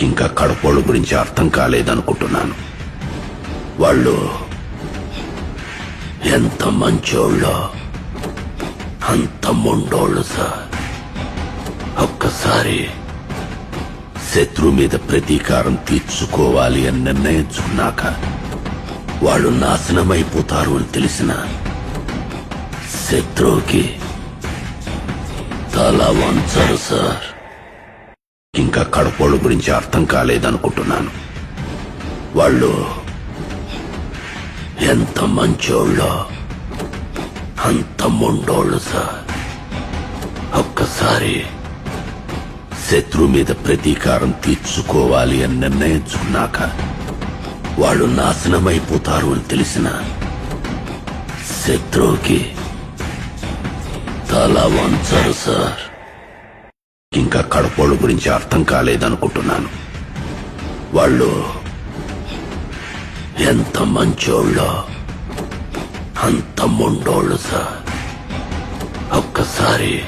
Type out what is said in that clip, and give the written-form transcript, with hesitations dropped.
ఇంకా కడపోళ్ళ గురించి అర్థం కాలేదనుకుంటున్నాను. వాళ్ళు ఎంత మంచోళ్ళో అంత మొండోళ్ళు సార్. ఒక్కసారి శత్రు మీద ప్రతీకారం తీర్చుకోవాలి అని నిర్ణయించుకున్నాక వాళ్ళు నాశనమైపోతారు అని తెలిసిన శత్రువుకి తల వంచరు సార్. ఇంకా కడపోళ్ళ గురించి అర్థం కాలేదనుకుంటున్నాను. వాళ్ళు ఎంత మంచోళ్ళో అంత మొండోళ్ళు సార్. ఒక్కసారి శత్రు మీద ప్రతీకారం తీర్చుకోవాలి అని నిర్ణయించుకున్నాక వాళ్ళు నాశనమైపోతారు అని తెలిసిన శత్రువుకి తల వంచరు సార్. ఇంకా కడపోళ్ళ గురించి అర్థం కాలేదనుకుంటున్నాను. వాళ్ళు ఎంత మంచోళ్ళో అంత మొండోళ్ళు సార్. ఒక్కసారి